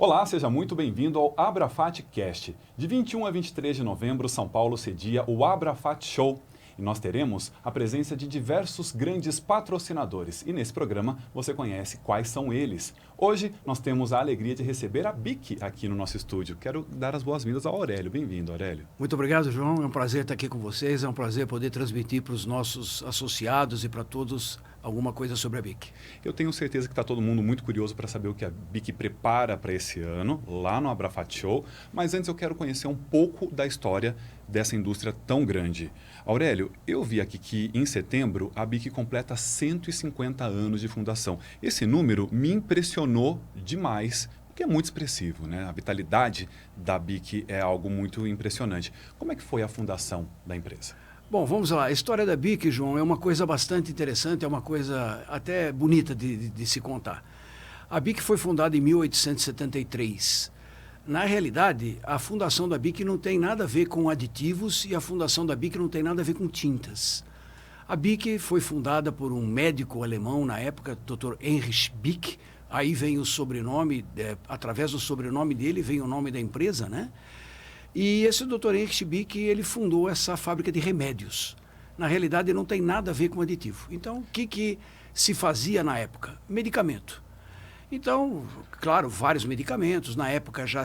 Olá, seja muito bem-vindo ao Abrafat Cast. De 21 a 23 de novembro, São Paulo cedia o Abrafat Show. E nós teremos a presença de diversos grandes patrocinadores. E nesse programa você conhece quais são eles. Hoje nós temos a alegria de receber a BIC aqui no nosso estúdio. Quero dar as boas-vindas ao Aurélio. Bem-vindo, Aurélio. Muito obrigado, João. É um prazer estar aqui com vocês. É um prazer poder transmitir para os nossos associados e para todos alguma coisa sobre a BIC. Eu tenho certeza que está todo mundo muito curioso para saber o que a BIC prepara para esse ano, lá no Abrafat Show. Mas antes eu quero conhecer um pouco da história dessa indústria tão grande. Aurélio, eu vi aqui que em setembro a BIC completa 150 anos de fundação. Esse número me impressionou demais, porque é muito expressivo, né? A vitalidade da BIC é algo muito impressionante. Como é que foi a fundação da empresa? Bom, vamos lá. A história da BIC, João, é uma coisa bastante interessante, é uma coisa até bonita de se contar. A BIC foi fundada em 1873. Na realidade, a fundação da BIC não tem nada a ver com aditivos e a fundação da BIC não tem nada a ver com tintas. A BIC foi fundada por um médico alemão na época, Dr. Heinrich Bick. Aí vem o sobrenome, através do sobrenome dele vem o nome da empresa, né? E esse Dr. Heinrich Bick, ele fundou essa fábrica de remédios. Na realidade, não tem nada a ver com aditivo. Então, o que se fazia na época? Medicamento. Então, claro, vários medicamentos. Na época já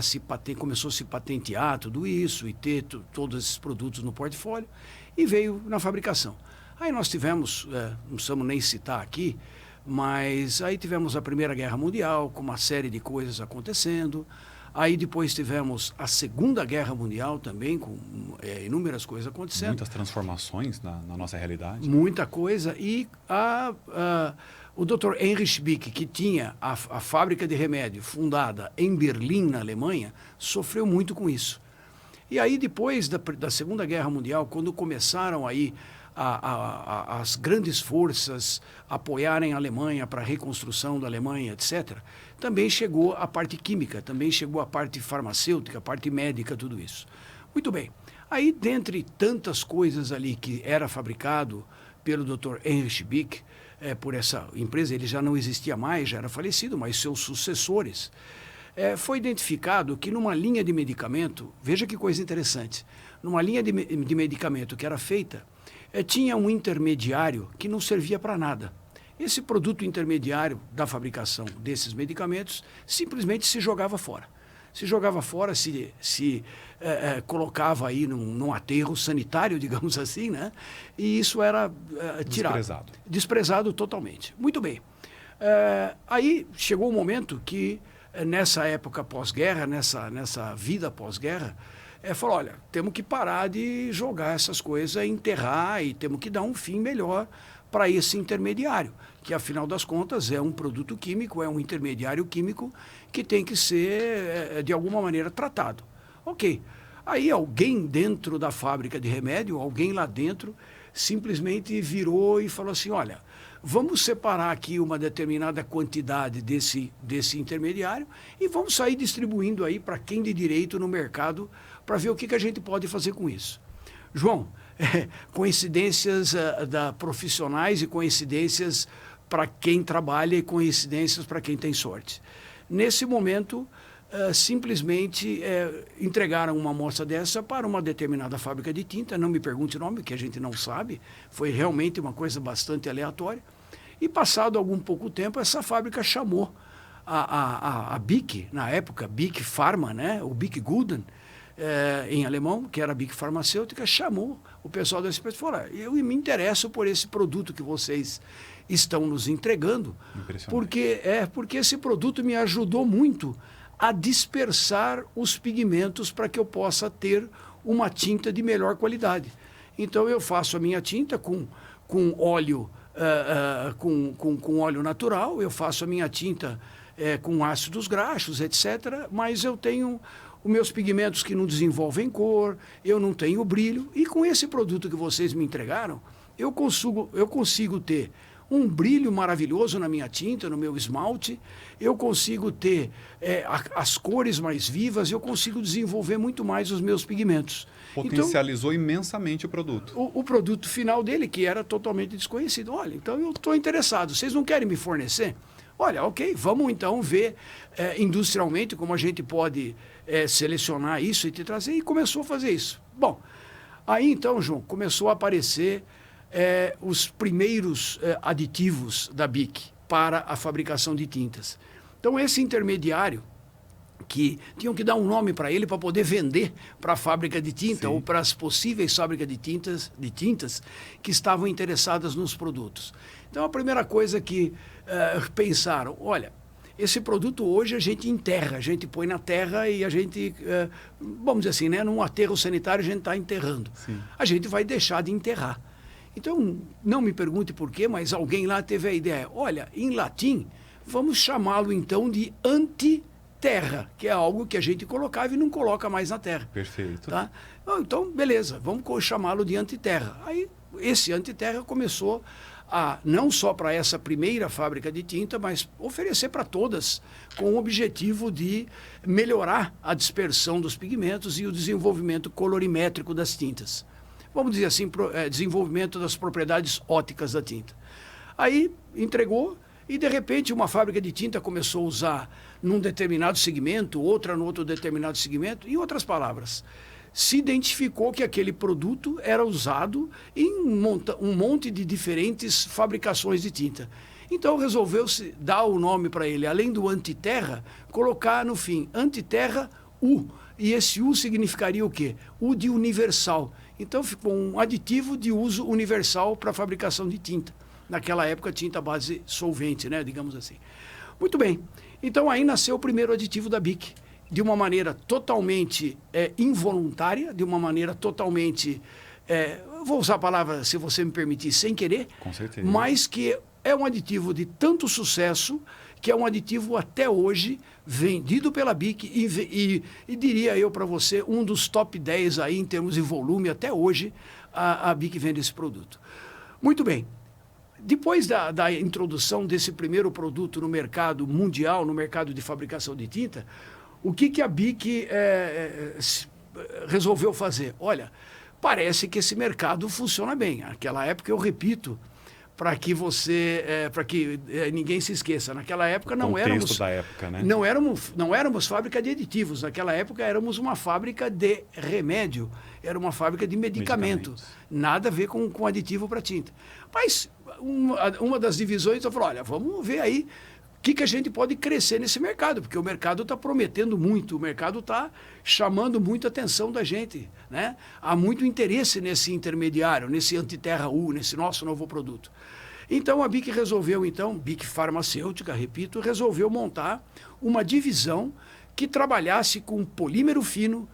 começou a se patentear tudo isso e ter todos esses produtos no portfólio e veio na fabricação. Aí nós tivemos, não precisamos nem citar aqui, mas aí tivemos a Primeira Guerra Mundial com uma série de coisas acontecendo. Aí depois tivemos a Segunda Guerra Mundial também, com inúmeras coisas acontecendo. Muitas transformações na nossa realidade. Muita coisa. E o Dr. Heinrich Bick, que tinha a fábrica de remédio fundada em Berlim, na Alemanha, sofreu muito com isso. E aí depois da Segunda Guerra Mundial, quando começaram aí as grandes forças apoiarem a Alemanha para a reconstrução da Alemanha, etc., também chegou a parte química, também chegou a parte farmacêutica, a parte médica, tudo isso. Muito bem. Aí, dentre tantas coisas ali que era fabricado pelo Dr. Heinrich Bick, por essa empresa, ele já não existia mais, já era falecido, mas seus sucessores, foi identificado que numa linha de medicamento, veja que coisa interessante, numa linha de medicamento que era feita, tinha um intermediário que não servia para nada. Esse produto intermediário da fabricação desses medicamentos simplesmente se jogava fora. Se jogava fora, se colocava aí num aterro sanitário, digamos assim, né? E isso era tirado. Desprezado. Desprezado totalmente. Muito bem. Aí chegou um momento que, nessa época pós-guerra, nessa vida pós-guerra, falou, olha, temos que parar de jogar essas coisas, enterrar e temos que dar um fim melhor para esse intermediário, que afinal das contas é um produto químico, é um intermediário químico que tem que ser, de alguma maneira, tratado. Ok. Aí alguém dentro da fábrica de remédio, alguém lá dentro, simplesmente virou e falou assim, olha, vamos separar aqui uma determinada quantidade desse intermediário e vamos sair distribuindo aí para quem de direito no mercado para ver o que a gente pode fazer com isso. João, coincidências profissionais e coincidências para quem trabalha e coincidências para quem tem sorte. Nesse momento, simplesmente entregaram uma amostra dessa para uma determinada fábrica de tinta, não me pergunte o nome, que a gente não sabe, foi realmente uma coisa bastante aleatória. E passado algum pouco tempo, essa fábrica chamou a BIC, na época, BIC Pharma, né, o BIC Gulden, em alemão, que era a BIC Farmacêutica, chamou o pessoal dessa empresa e falou, eu me interesso por esse produto que vocês estão nos entregando, porque esse produto me ajudou muito a dispersar os pigmentos para que eu possa ter uma tinta de melhor qualidade. Então eu faço a minha tinta com óleo, com óleo natural, eu faço a minha tinta com ácidos graxos, etc., mas eu tenho os meus pigmentos que não desenvolvem cor, eu não tenho brilho, e com esse produto que vocês me entregaram, eu consigo ter um brilho maravilhoso na minha tinta, no meu esmalte, eu consigo ter as cores mais vivas, eu consigo desenvolver muito mais os meus pigmentos. Potencializou então, imensamente o produto. O produto final dele, que era totalmente desconhecido. Olha, então eu estou interessado, vocês não querem me fornecer? Olha, ok, vamos então ver industrialmente como a gente pode selecionar isso e te trazer, e começou a fazer isso. Bom, aí então, João, começou a aparecer os primeiros aditivos da BIC para a fabricação de tintas. Então, esse intermediário, que tinham que dar um nome para ele para poder vender para a fábrica de tinta, sim, ou para as possíveis fábricas de tintas que estavam interessadas nos produtos. Então, a primeira coisa que pensaram, olha, esse produto hoje a gente enterra, a gente põe na terra e a gente, vamos dizer assim, né, num aterro sanitário a gente está enterrando. Sim. A gente vai deixar de enterrar. Então, não me pergunte por quê, mas alguém lá teve a ideia, olha, em latim, vamos chamá-lo então de antiterra, que é algo que a gente colocava e não coloca mais na terra. Perfeito. Tá? Então, beleza, vamos chamá-lo de antiterra. Aí, esse antiterra começou a, não só para essa primeira fábrica de tinta, mas oferecer para todas, com o objetivo de melhorar a dispersão dos pigmentos e o desenvolvimento colorimétrico das tintas. Vamos dizer assim, desenvolvimento das propriedades ópticas da tinta. Aí, entregou, e de repente uma fábrica de tinta começou a usar num determinado segmento, outra no outro determinado segmento. Em outras palavras, se identificou que aquele produto era usado em um monte de diferentes fabricações de tinta. Então resolveu-se dar o nome para ele, além do antiterra, colocar no fim antiterra U. E esse U significaria o quê? U de universal. Então ficou um aditivo de uso universal para a fabricação de tinta. Naquela época, tinta base solvente, né, digamos assim. Muito bem. Então aí nasceu o primeiro aditivo da BIC, de uma maneira totalmente involuntária, de uma maneira totalmente, vou usar a palavra, se você me permitir, sem querer, com certeza, mas que é um aditivo de tanto sucesso, que é um aditivo até hoje vendido pela BIC e diria eu para você, um dos top 10 aí em termos de volume, até hoje a BIC vende esse produto. Muito bem. Depois da introdução desse primeiro produto no mercado mundial, no mercado de fabricação de tinta, o que a BIC resolveu fazer? Olha, parece que esse mercado funciona bem. Naquela época, eu repito, para que ninguém se esqueça. Naquela época não éramos da época, né? não éramos fábrica de aditivos. Naquela época éramos uma fábrica de remédio, era uma fábrica de medicamento. Nada a ver com aditivo para tinta. Mas uma das divisões falou, olha, vamos ver aí o que a gente pode crescer nesse mercado, porque o mercado está prometendo muito, o mercado está chamando muito a atenção da gente, né? Há muito interesse nesse intermediário, nesse antiterra U, nesse nosso novo produto. Então a BIC resolveu, BIC Farmacêutica, repito, resolveu montar uma divisão que trabalhasse com polímero fino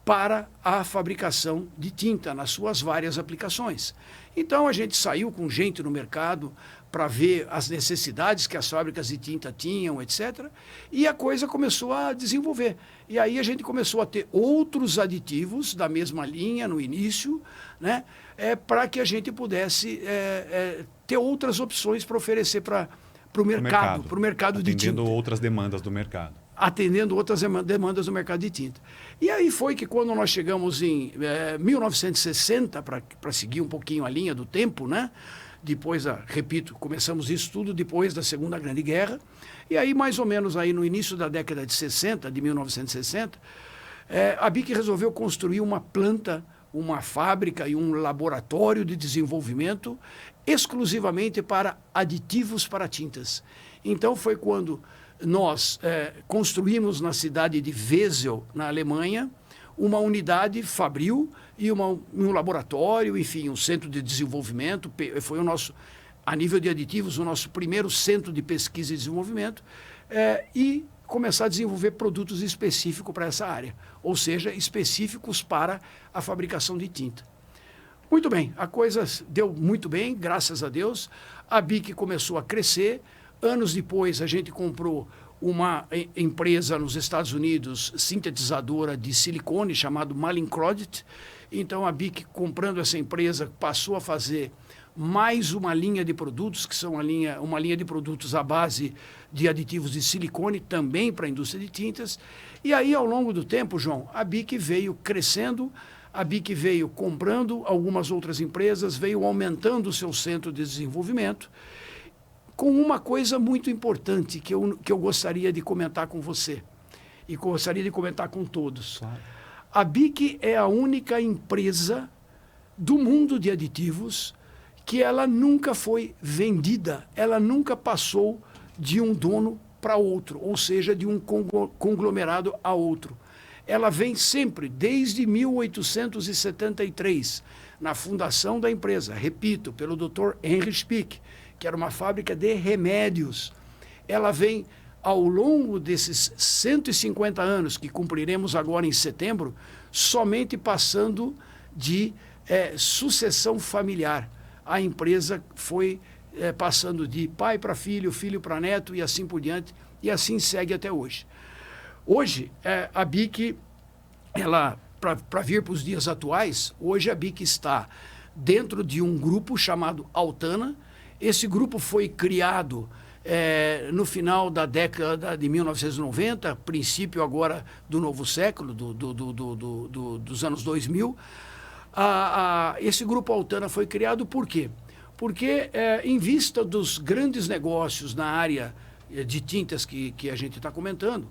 para a fabricação de tinta nas suas várias aplicações. Então a gente saiu com gente no mercado para ver as necessidades que as fábricas de tinta tinham, etc. E a coisa começou a desenvolver. E aí a gente começou a ter outros aditivos da mesma linha no início, né, para que a gente pudesse ter outras opções para oferecer para o mercado de tinta. Atendendo outras demandas do mercado. Atendendo outras demandas do mercado de tinta. E aí foi que quando nós chegamos em 1960, para seguir um pouquinho a linha do tempo, né? Depois, repito, começamos isso tudo depois da Segunda Grande Guerra, e aí mais ou menos aí no início da década de 60, de 1960, a BIC resolveu construir uma planta, uma fábrica e um laboratório de desenvolvimento exclusivamente para aditivos para tintas. Então foi quando nós construímos na cidade de Wesel, na Alemanha, uma unidade fabril e um laboratório, enfim, um centro de desenvolvimento. Foi o nosso, a nível de aditivos, o nosso primeiro centro de pesquisa e desenvolvimento, e começar a desenvolver produtos específicos para essa área, ou seja, específicos para a fabricação de tinta. Muito bem, a coisa deu muito bem, graças a Deus. A BIC começou a crescer. Anos depois, a gente comprou uma empresa nos Estados Unidos, sintetizadora de silicone, chamada Mallinckrodt. Então, a BIC, comprando essa empresa, passou a fazer mais uma linha de produtos, que são uma linha de produtos à base de aditivos de silicone, também para a indústria de tintas. E aí, ao longo do tempo, João, a BIC veio crescendo, a BIC veio comprando algumas outras empresas, veio aumentando o seu centro de desenvolvimento. com uma coisa muito importante que eu gostaria de comentar com você e gostaria de comentar com todos. Claro. A BIC é a única empresa do mundo de aditivos que ela nunca foi vendida, ela nunca passou de um dono para outro, ou seja, de um conglomerado a outro. Ela vem sempre, desde 1873, na fundação da empresa, repito, pelo Dr. Henry Spick, que era uma fábrica de remédios. Ela vem, ao longo desses 150 anos, que cumpriremos agora em setembro, somente passando de sucessão familiar. A empresa foi passando de pai para filho, filho para neto e assim por diante, e assim segue até hoje. Hoje, a BIC, para vir para os dias atuais, hoje a BIC está dentro de um grupo chamado Altana. Esse grupo foi criado no final da década de 1990, princípio agora do novo século, dos anos 2000. Esse grupo Altana foi criado por quê? Porque, em vista dos grandes negócios na área de tintas que a gente está comentando,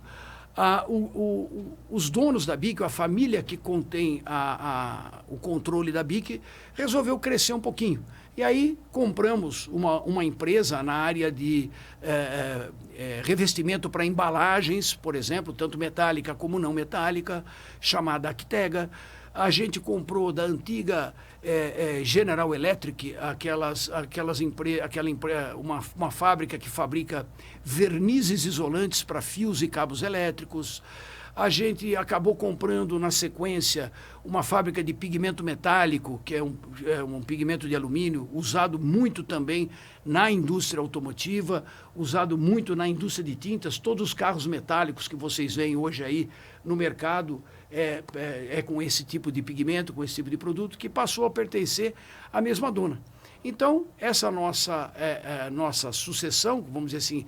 os donos da BIC, a família que contém o controle da BIC, resolveu crescer um pouquinho. E aí compramos uma empresa na área de revestimento para embalagens, por exemplo, tanto metálica como não metálica, chamada Actega. A gente comprou da antiga General Electric, uma fábrica que fabrica vernizes isolantes para fios e cabos elétricos. A gente acabou comprando, na sequência, uma fábrica de pigmento metálico, que é um pigmento de alumínio, usado muito também na indústria automotiva, usado muito na indústria de tintas. Todos os carros metálicos que vocês veem hoje aí no mercado é com esse tipo de pigmento, com esse tipo de produto, que passou a pertencer à mesma dona. Então, essa nossa sucessão, vamos dizer assim,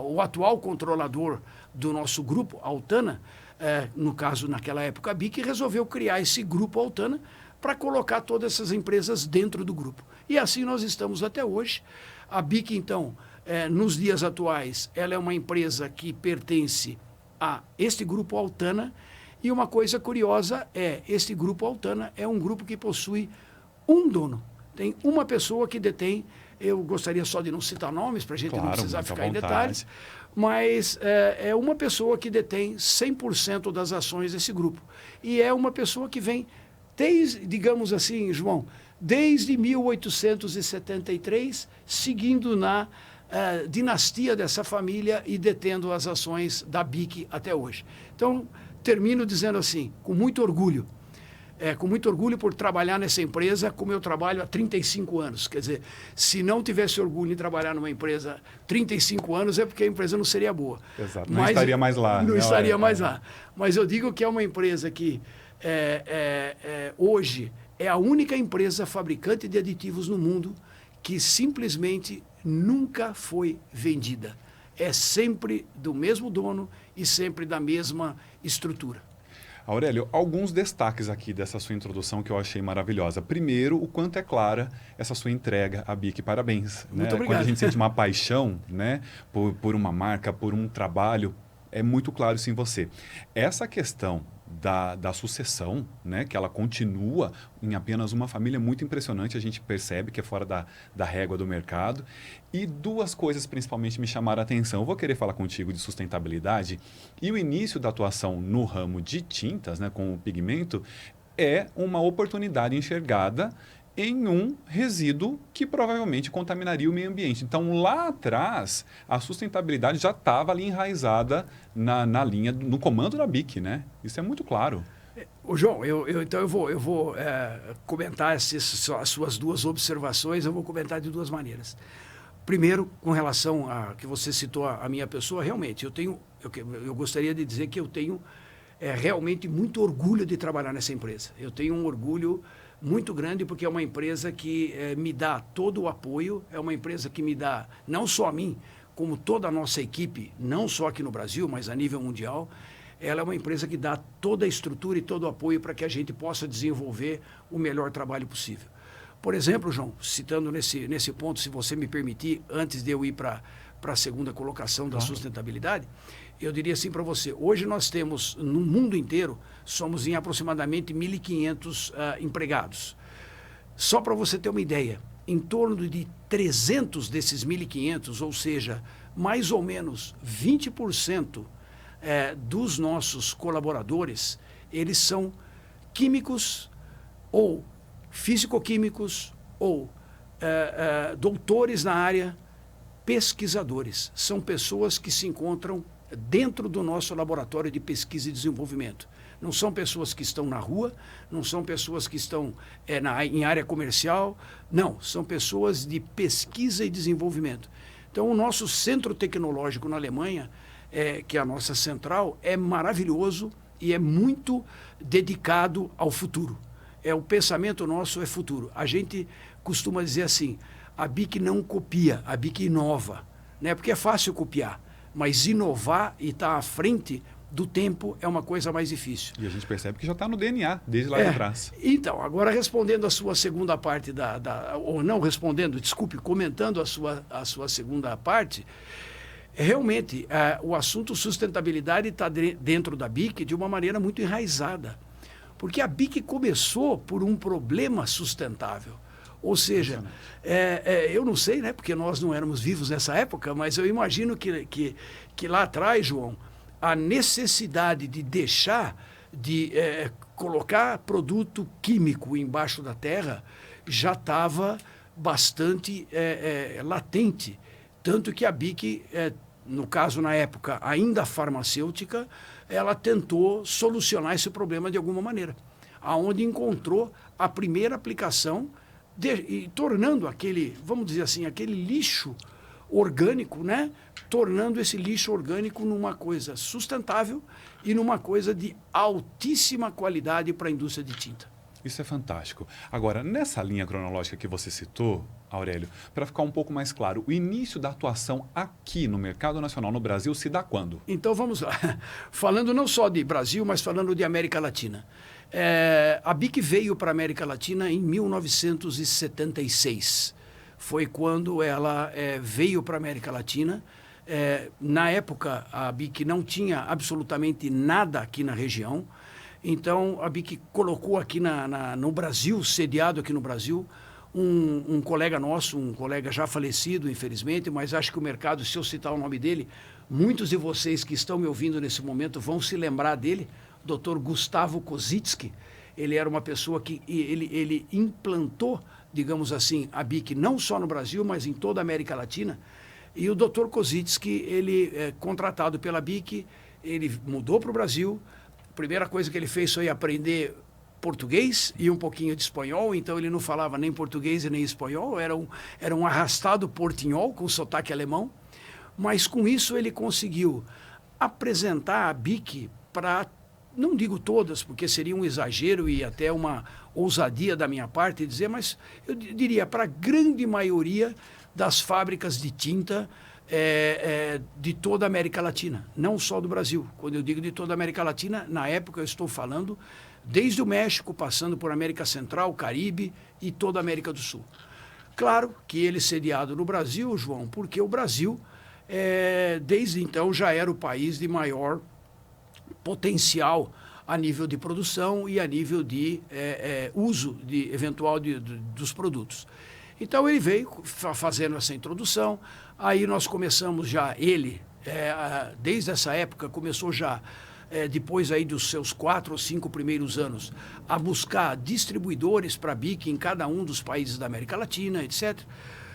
o atual controlador do nosso grupo, Altana, no caso, naquela época, a BIC resolveu criar esse grupo Altana para colocar todas essas empresas dentro do grupo. E assim nós estamos até hoje. A BIC, então, nos dias atuais, ela é uma empresa que pertence a este grupo Altana. E uma coisa curiosa este grupo Altana é um grupo que possui um dono. Tem uma pessoa que detém, eu gostaria só de não citar nomes, para a gente não precisar ficar em detalhes, mas é uma pessoa que detém 100% das ações desse grupo. E é uma pessoa que vem, digamos assim, João, desde 1873, seguindo na dinastia dessa família e detendo as ações da BIC até hoje. Então, termino dizendo assim, com muito orgulho por trabalhar nessa empresa como eu trabalho há 35 anos. Quer dizer, se não tivesse orgulho em trabalhar numa empresa 35 anos, é porque a empresa não seria boa. Exato, não estaria mais lá. Não estaria mais lá. Mas eu digo que é uma empresa que hoje é a única empresa fabricante de aditivos no mundo que simplesmente nunca foi vendida. É sempre do mesmo dono e sempre da mesma estrutura. Aurélio, alguns destaques aqui dessa sua introdução que eu achei maravilhosa. Primeiro, o quanto é clara essa sua entrega à BIC. Parabéns. Muito né? obrigado. Quando a gente sente uma paixão, né, por uma marca, por um trabalho, é muito claro isso em você. Essa questão da sucessão, né, que ela continua em apenas uma família, é muito impressionante. A gente percebe que é fora da régua do mercado. E duas coisas principalmente me chamaram a atenção. Eu vou querer falar contigo de sustentabilidade e o início da atuação no ramo de tintas, né, com o pigmento, é uma oportunidade enxergada em um resíduo que provavelmente contaminaria o meio ambiente. Então, lá atrás, a sustentabilidade já estava ali enraizada na linha, no comando da BIC, né? Isso é muito claro. Ô, João, então eu vou comentar as suas duas observações, eu vou comentar de duas maneiras. Primeiro, com relação a que você citou a minha pessoa, realmente, eu gostaria de dizer que eu tenho realmente muito orgulho de trabalhar nessa empresa. Eu tenho um orgulho muito grande porque é uma empresa que me dá todo o apoio, é uma empresa que me dá, não só a mim, como toda a nossa equipe, não só aqui no Brasil, mas a nível mundial. Ela é uma empresa que dá toda a estrutura e todo o apoio para que a gente possa desenvolver o melhor trabalho possível. Por exemplo, João, citando nesse ponto, se você me permitir, antes de eu ir para a segunda colocação da sustentabilidade, eu diria assim para você, hoje nós temos, no mundo inteiro, somos em aproximadamente 1.500 empregados. Só para você ter uma ideia, em torno de 300 desses 1.500, ou seja, mais ou menos 20% dos nossos colaboradores, eles são químicos ou físico-químicos ou doutores na área, pesquisadores. São pessoas que se encontram dentro do nosso laboratório de pesquisa e desenvolvimento. Não são pessoas que estão na rua, não são pessoas que estão em área comercial, não, são pessoas de pesquisa e desenvolvimento. Então, o nosso centro tecnológico na Alemanha, que é a nossa central, é maravilhoso e é muito dedicado ao futuro. O pensamento nosso é futuro. A gente costuma dizer assim, a BIC não copia, a BIC inova, né? Porque é fácil copiar, mas inovar e estar à frente do tempo é uma coisa mais difícil. E a gente percebe que já está no DNA, desde lá de trás. Então, agora respondendo a sua segunda parte, ou não respondendo, desculpe, comentando a sua segunda parte, realmente o assunto sustentabilidade está dentro da BIC de uma maneira muito enraizada. Porque a BIC começou por um problema sustentável. Ou seja, eu não sei, né, porque nós não éramos vivos nessa época, mas eu imagino que lá atrás, João, a necessidade de deixar de colocar produto químico embaixo da terra já estava bastante latente. Tanto que a BIC, no caso, na época, ainda farmacêutica, ela tentou solucionar esse problema de alguma maneira, aonde encontrou a primeira aplicação e tornando aquele, vamos dizer assim, aquele lixo orgânico, né? Tornando esse lixo orgânico numa coisa sustentável e numa coisa de altíssima qualidade para a indústria de tinta. Isso é fantástico. Agora, nessa linha cronológica que você citou, Aurélio, para ficar um pouco mais claro, o início da atuação aqui no mercado nacional no Brasil se dá quando? Então vamos lá. Falando não só de Brasil, mas falando de América Latina. A BIC veio para a América Latina em 1976. Foi quando ela veio para a América Latina. Na época, a BIC não tinha absolutamente nada aqui na região. Então, a BIC colocou aqui no Brasil, sediado aqui no Brasil, um colega nosso, um colega já falecido, infelizmente, mas acho que o mercado, se eu citar o nome dele, muitos de vocês que estão me ouvindo nesse momento vão se lembrar dele, Dr. Gustavo Kosicki. Ele era uma pessoa que ele implantou, digamos assim, a BIC não só no Brasil, mas em toda a América Latina. E o Dr. Kosicki, ele contratado pela BIC, ele mudou para o Brasil. A primeira coisa que ele fez foi aprender português e um pouquinho de espanhol, então ele não falava nem português e nem espanhol, era um arrastado portinhol com sotaque alemão, mas com isso ele conseguiu apresentar a BIC para, não digo todas, porque seria um exagero e até uma ousadia da minha parte dizer, mas eu diria para a grande maioria das fábricas de tinta de toda a América Latina, não só do Brasil. Quando eu digo de toda a América Latina, na época eu estou falando desde o México, passando por América Central, Caribe e toda a América do Sul. Claro que ele sediado no Brasil, João, porque o Brasil, desde então, já era o país de maior potencial a nível de produção e a nível de uso eventual dos produtos. Então ele veio fazendo essa introdução, aí nós começamos já, desde essa época, começou já, depois aí dos seus 4 ou 5 primeiros anos, a buscar distribuidores para a BIC em cada um dos países da América Latina, etc.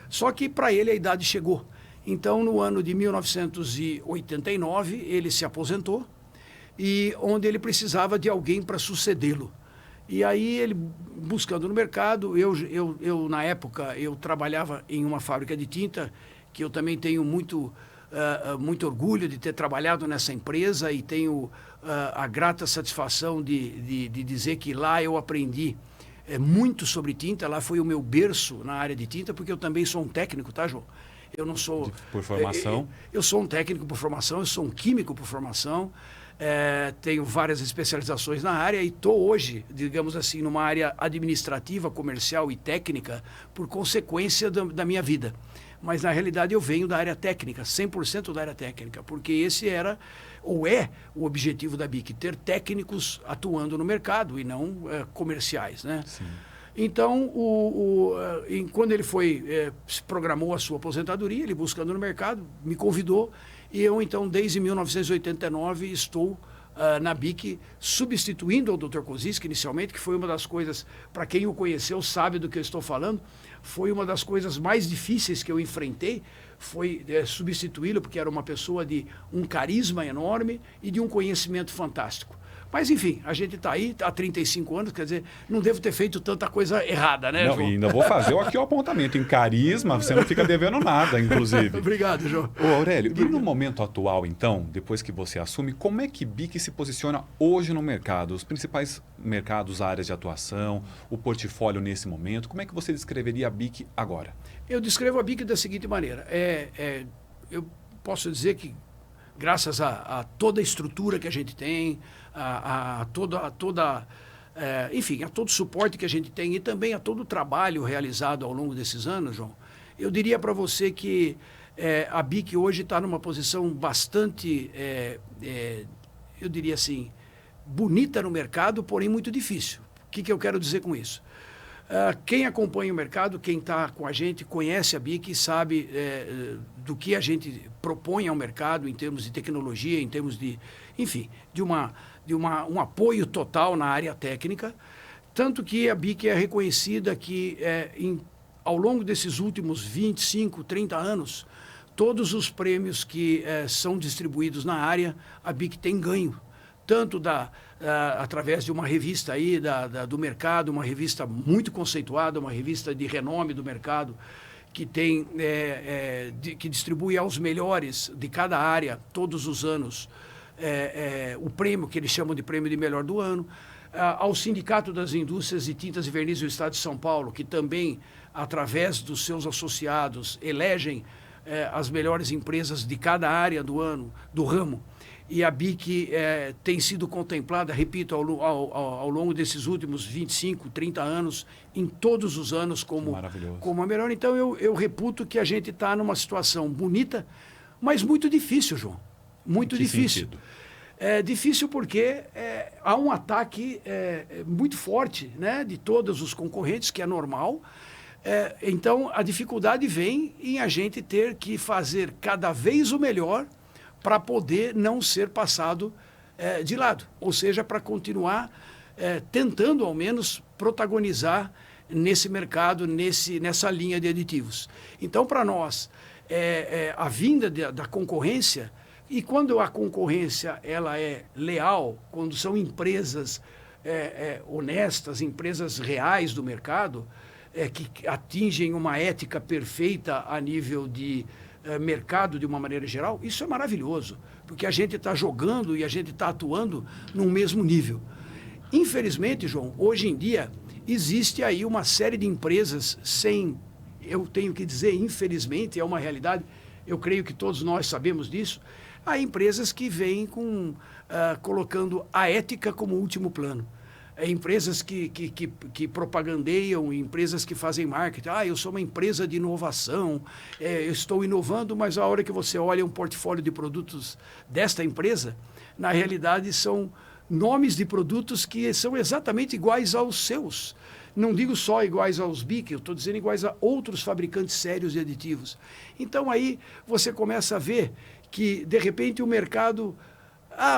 Só que para ele a idade chegou. Então, no ano de 1989, ele se aposentou, e onde ele precisava de alguém para sucedê-lo. E aí ele, buscando no mercado, eu na época, eu trabalhava em uma fábrica de tinta, que eu também tenho muito orgulho de ter trabalhado nessa empresa e tenho a grata satisfação de dizer que lá eu aprendi muito sobre tinta, lá foi o meu berço na área de tinta, porque eu também sou um técnico, tá, João? Eu não sou... Por formação? Eu sou um técnico por formação, eu sou um químico por formação. tenho várias especializações na área e estou hoje, digamos assim, numa área administrativa, comercial e técnica por consequência da minha vida. Mas, na realidade, eu venho da área técnica, 100% da área técnica, porque esse era, ou é, o objetivo da BIC, ter técnicos atuando no mercado e não comerciais, né? Sim. Então, quando ele se programou a sua aposentadoria, ele buscando no mercado, me convidou, e eu, então, desde 1989, estou na BIC, substituindo o Dr. Kozinski, inicialmente, que foi uma das coisas, para quem o conheceu sabe do que eu estou falando, foi uma das coisas mais difíceis que eu enfrentei, foi substituí-lo, porque era uma pessoa de um carisma enorme e de um conhecimento fantástico. Mas, enfim, a gente está aí há 35 anos, quer dizer, não devo ter feito tanta coisa errada, né, não, João? E ainda vou fazer aqui o apontamento. Em carisma, você não fica devendo nada, inclusive. Obrigado, João. Ô, Aurélio, e no momento atual, então, depois que você assume, como é que BIC se posiciona hoje no mercado? Os principais mercados, áreas de atuação, o portfólio nesse momento, como é que você descreveria a BIC agora? Eu descrevo a BIC da seguinte maneira. Eu posso dizer que, graças a toda a estrutura que a gente tem, enfim, a todo o suporte que a gente tem e também a todo o trabalho realizado ao longo desses anos, João, eu diria para você que a BIC hoje está numa posição bastante, eu diria assim, bonita no mercado, porém muito difícil. O que eu quero dizer com isso? Quem acompanha o mercado, quem está com a gente, conhece a BIC, sabe do que a gente propõe ao mercado em termos de tecnologia, em termos de, enfim, de um apoio total na área técnica, tanto que a BIC é reconhecida que ao longo desses últimos 25, 30 anos, todos os prêmios que são distribuídos na área, a BIC tem ganho, tanto através de uma revista aí do mercado, uma revista muito conceituada, uma revista de renome do mercado, que que distribui aos melhores de cada área, todos os anos, o prêmio que eles chamam de prêmio de melhor do ano, ao Sindicato das Indústrias de Tintas e Vernizes do Estado de São Paulo, que também, através dos seus associados, elegem as melhores empresas de cada área do ano, do ramo. E a BIC tem sido contemplada, repito, ao longo desses últimos 25, 30 anos, em todos os anos, como a melhor. Então, eu reputo que a gente está numa situação bonita, mas muito difícil, João. Muito difícil. Sentido? É difícil porque há um ataque muito forte, né, de todos os concorrentes, que é normal. Então, a dificuldade vem em a gente ter que fazer cada vez o melhor para poder não ser passado de lado, ou seja, para continuar tentando, ao menos, protagonizar nesse mercado, nessa linha de aditivos. Então, para nós, a vinda da concorrência, e quando a concorrência ela é leal, quando são empresas honestas, empresas reais do mercado, que atingem uma ética perfeita a nível de mercado de uma maneira geral, isso é maravilhoso, porque a gente está jogando e a gente está atuando num mesmo nível. Infelizmente, João, hoje em dia, existe aí uma série de empresas eu tenho que dizer, infelizmente, é uma realidade, eu creio que todos nós sabemos disso, há empresas que vêm colocando a ética como último plano. Empresas que propagandeiam, empresas que fazem marketing. Eu sou uma empresa de inovação, eu estou inovando, mas a hora que você olha um portfólio de produtos desta empresa, na realidade são nomes de produtos que são exatamente iguais aos seus. Não digo só iguais aos BIC, eu estou dizendo iguais a outros fabricantes sérios de aditivos. Então aí você começa a ver que, de repente, o mercado...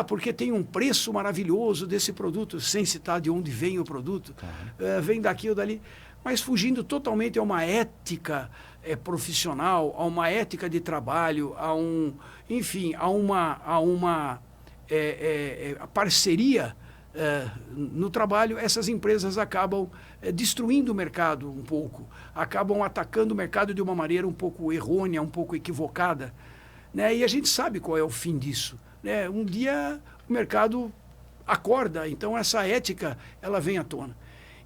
porque tem um preço maravilhoso desse produto, sem citar de onde vem o produto, vem daqui ou dali, mas fugindo totalmente a uma ética profissional, a uma ética de trabalho, enfim, a uma parceria no trabalho. Essas empresas acabam destruindo o mercado um pouco, acabam atacando o mercado de uma maneira um pouco errônea, um pouco equivocada, né? E a gente sabe qual é o fim disso. Um dia o mercado acorda, então essa ética ela vem à tona.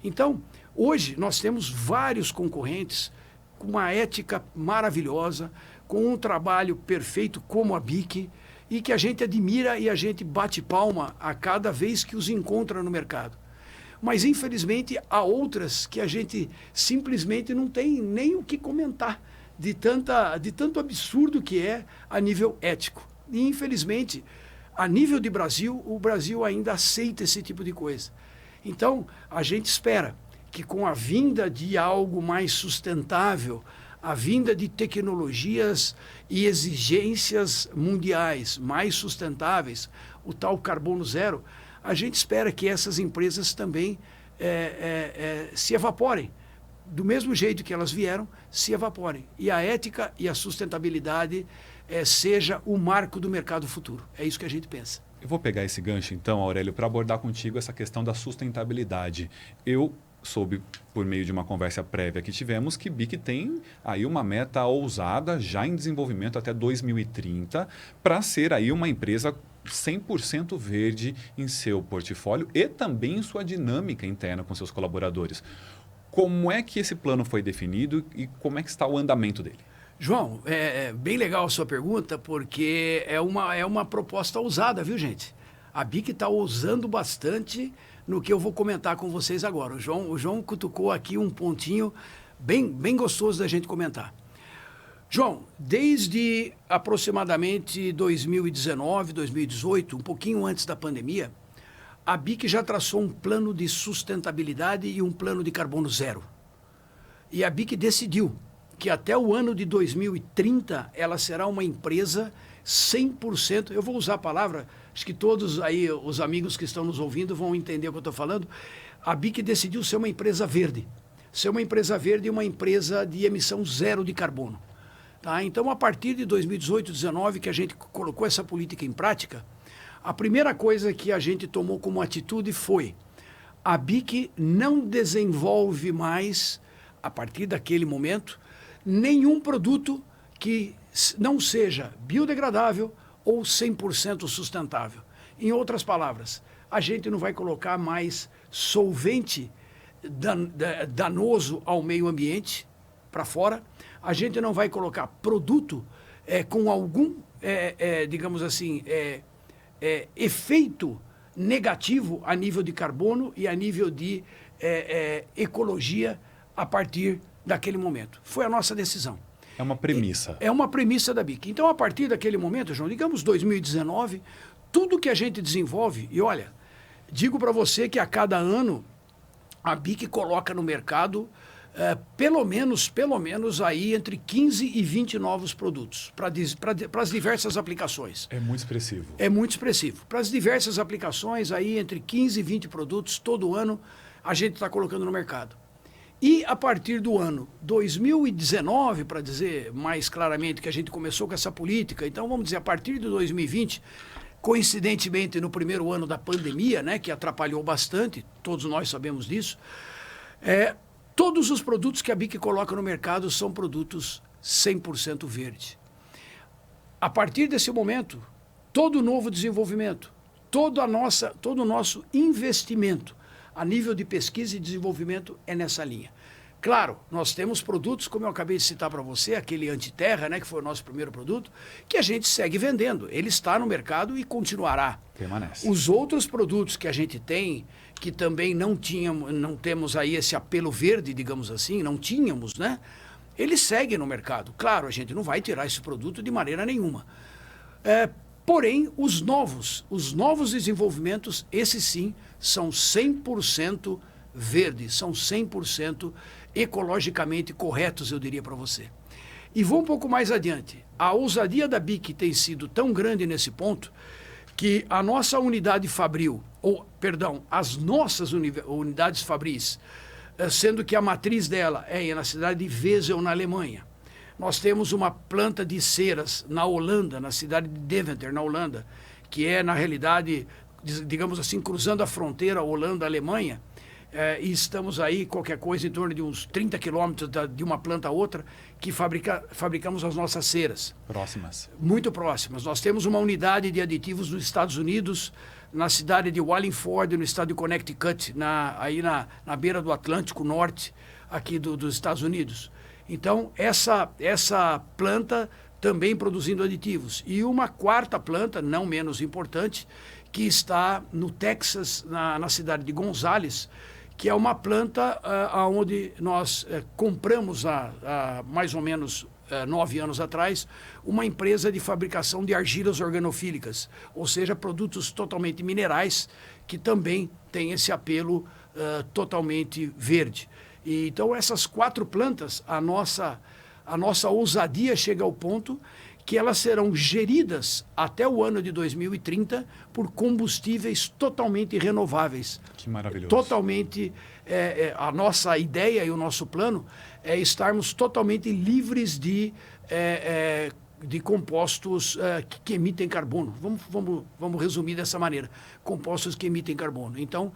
Então, hoje nós temos vários concorrentes com uma ética maravilhosa, com um trabalho perfeito como a BIC, e que a gente admira e a gente bate palma a cada vez que os encontra no mercado. Mas, infelizmente, há outras que a gente simplesmente não tem nem o que comentar de tanto absurdo que é a nível ético. E, infelizmente, a nível de Brasil, o Brasil ainda aceita esse tipo de coisa. Então, a gente espera que com a vinda de algo mais sustentável, a vinda de tecnologias e exigências mundiais mais sustentáveis, o tal carbono zero, a gente espera que essas empresas também se evaporem. Do mesmo jeito que elas vieram, se evaporem. E a ética e a sustentabilidade seja o marco do mercado futuro. É isso que a gente pensa. Eu vou pegar esse gancho, então, Aurélio, para abordar contigo essa questão da sustentabilidade. Eu soube, por meio de uma conversa prévia que tivemos, que BIC tem aí uma meta ousada, já em desenvolvimento até 2030, para ser aí uma empresa 100% verde em seu portfólio e também em sua dinâmica interna com seus colaboradores. Como é que esse plano foi definido e como é que está o andamento dele? João, é bem legal a sua pergunta, porque é uma proposta ousada, viu, gente? A BIC está ousando bastante no que eu vou comentar com vocês agora. O João cutucou aqui um pontinho bem gostoso da gente comentar. João, desde aproximadamente 2019, 2018, um pouquinho antes da pandemia, a BIC já traçou um plano de sustentabilidade e um plano de carbono zero. E a BIC decidiu que até o ano de 2030 ela será uma empresa 100%, eu vou usar a palavra, acho que todos aí, os amigos que estão nos ouvindo vão entender o que eu estou falando. A BIC decidiu ser uma empresa verde. Ser uma empresa verde e uma empresa de emissão zero de carbono. Tá? Então, a partir de 2018, 2019, que a gente colocou essa política em prática, a primeira coisa que a gente tomou como atitude foi: a BIC não desenvolve mais, a partir daquele momento, nenhum produto que não seja biodegradável ou 100% sustentável. Em outras palavras, a gente não vai colocar mais solvente danoso ao meio ambiente para fora, a gente não vai colocar produto com algum, digamos assim, efeito negativo a nível de carbono e a nível de ecologia a partir daquele momento. Foi a nossa decisão. É uma premissa. É uma premissa da BIC. Então, a partir daquele momento, João, digamos 2019, tudo que a gente desenvolve, e olha, digo para você que a cada ano a BIC coloca no mercado pelo menos aí entre 15 e 20 novos produtos para as diversas aplicações. É muito expressivo. É muito expressivo. Para as diversas aplicações, aí entre 15 e 20 produtos todo ano a gente está colocando no mercado. E a partir do ano 2019, para dizer mais claramente que a gente começou com essa política, então vamos dizer, a partir de 2020, coincidentemente no primeiro ano da pandemia, né, que atrapalhou bastante, todos nós sabemos disso, todos os produtos que a BIC coloca no mercado são produtos 100% verde. A partir desse momento, todo o novo desenvolvimento, todo o nosso investimento a nível de pesquisa e desenvolvimento é nessa linha. Claro, nós temos produtos, como eu acabei de citar para você, aquele Antiterra, né, que foi o nosso primeiro produto, que a gente segue vendendo. Ele está no mercado e continuará. Permanece. Os outros produtos que a gente tem, que também não temos aí esse apelo verde, digamos assim, não tínhamos, né? Eles seguem no mercado. Claro, a gente não vai tirar esse produto de maneira nenhuma. Porém, os novos desenvolvimentos, esses sim, são 100% verdes, são 100% ecologicamente corretos, eu diria para você. E vou um pouco mais adiante. A ousadia da BIC tem sido tão grande nesse ponto que a nossa unidade fabril, as nossas unidades fabris, sendo que a matriz dela é na cidade de Wesel, na Alemanha. Nós temos uma planta de ceras na Holanda, na cidade de Deventer, na Holanda, que é, na realidade, digamos assim, cruzando a fronteira Holanda-Alemanha, e estamos aí, qualquer coisa, em torno de uns 30 quilômetros de uma planta a outra, que fabricamos as nossas ceras. Próximas. Muito próximas. Nós temos uma unidade de aditivos nos Estados Unidos, na cidade de Wallingford, no estado de Connecticut, aí na beira do Atlântico Norte, aqui dos Estados Unidos. Então, essa planta também produzindo aditivos. E uma quarta planta, não menos importante, que está no Texas, na cidade de Gonzales, que é uma planta onde nós compramos há mais ou menos 9 anos atrás, uma empresa de fabricação de argilas organofílicas, ou seja, produtos totalmente minerais, que também tem esse apelo totalmente verde. E, então, essas 4 plantas, a nossa ousadia chega ao ponto que elas serão geridas até o ano de 2030 por combustíveis totalmente renováveis. Que maravilhoso. Totalmente, a nossa ideia e o nosso plano é estarmos totalmente livres de compostos que emitem carbono. Vamos resumir dessa maneira. Compostos que emitem carbono. Então,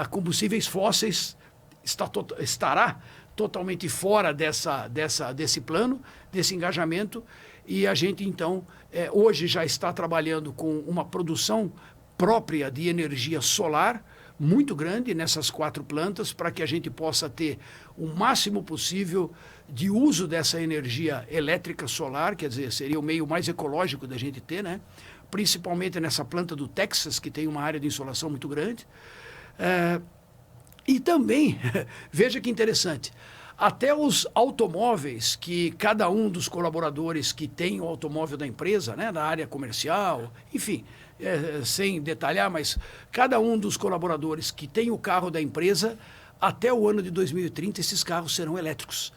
combustíveis fósseis estará totalmente fora desse plano, desse engajamento, e a gente, então, hoje já está trabalhando com uma produção própria de energia solar muito grande nessas 4 plantas, para que a gente possa ter o máximo possível de uso dessa energia elétrica solar, quer dizer, seria o meio mais ecológico da gente ter, né? Principalmente nessa planta do Texas, que tem uma área de insolação muito grande. E também, veja que interessante, até os automóveis que cada um dos colaboradores que tem o automóvel da empresa, né, na área comercial, enfim, sem detalhar, mas cada um dos colaboradores que tem o carro da empresa, até o ano de 2030, esses carros serão elétricos.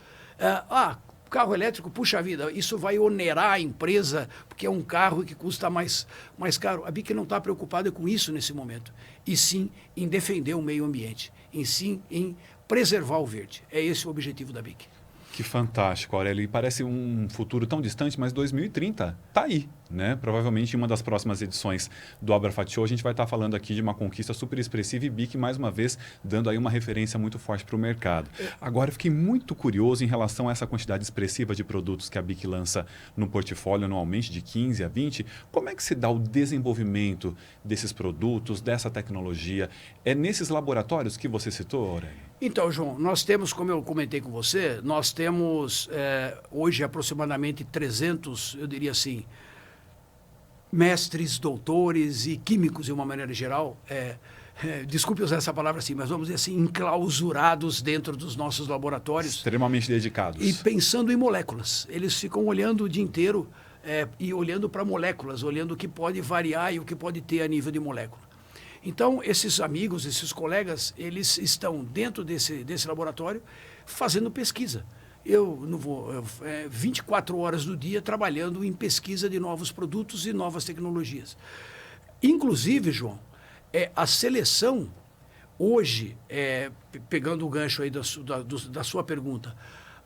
Carro elétrico, puxa vida, isso vai onerar a empresa, porque é um carro que custa mais caro. A BIC não está preocupada com isso nesse momento, e sim em defender o meio ambiente, em preservar o verde. É esse o objetivo da BIC. Que fantástico, Aurélio. E parece um futuro tão distante, mas 2030 está aí, né? Provavelmente em uma das próximas edições do Abrafat Show, a gente vai estar falando aqui de uma conquista super expressiva e BIC, mais uma vez, dando aí uma referência muito forte para o mercado. Agora, eu fiquei muito curioso em relação a essa quantidade expressiva de produtos que a BIC lança no portfólio anualmente, de 15 a 20. Como é que se dá o desenvolvimento desses produtos, dessa tecnologia? É nesses laboratórios que você citou, Aurélio? Então, João, nós temos, como eu comentei com você, nós temos hoje aproximadamente 300, eu diria assim, mestres, doutores e químicos, de uma maneira geral, desculpe usar essa palavra assim, mas vamos dizer assim, enclausurados dentro dos nossos laboratórios. Extremamente dedicados. E pensando em moléculas. Eles ficam olhando o dia inteiro e olhando para moléculas, olhando o que pode variar e o que pode ter a nível de molécula. Então, esses amigos, esses colegas, eles estão dentro desse laboratório fazendo pesquisa. Eu não vou 24 horas do dia trabalhando em pesquisa de novos produtos e novas tecnologias. Inclusive, João, a seleção hoje, pegando o gancho aí da sua pergunta,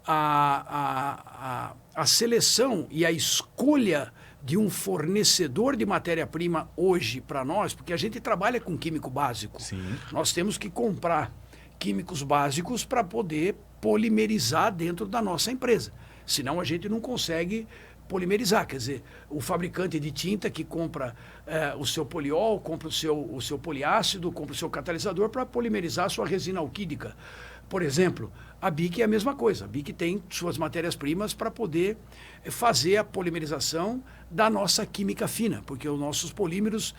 a seleção e a escolha de um fornecedor de matéria-prima hoje para nós, porque a gente trabalha com químico básico. Sim. Nós temos que comprar químicos básicos para poder polimerizar dentro da nossa empresa. Senão a gente não consegue polimerizar. Quer dizer, o fabricante de tinta que compra o seu poliol, compra o seu poliácido, compra o seu catalisador para polimerizar a sua resina alquídica. Por exemplo, a BIC é a mesma coisa. A BIC tem suas matérias-primas para poder fazer a polimerização da nossa química fina, porque os nossos polímeros,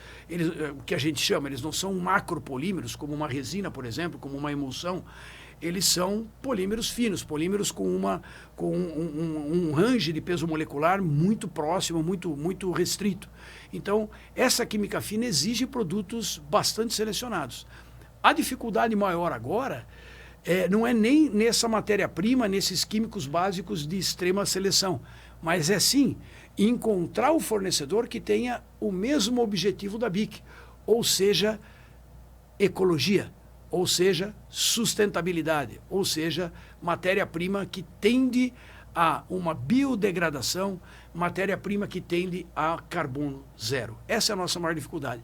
o que a gente chama, eles não são macropolímeros, como uma resina, por exemplo, como uma emulsão. Eles são polímeros finos, polímeros com um range de peso molecular muito próximo, muito restrito. Então, essa química fina exige produtos bastante selecionados. A dificuldade maior agora não é nem nessa matéria-prima, nesses químicos básicos de extrema seleção, mas é sim encontrar o fornecedor que tenha o mesmo objetivo da BIC, ou seja, ecologia, ou seja, sustentabilidade, ou seja, matéria-prima que tende a uma biodegradação, matéria-prima que tende a carbono zero. Essa é a nossa maior dificuldade.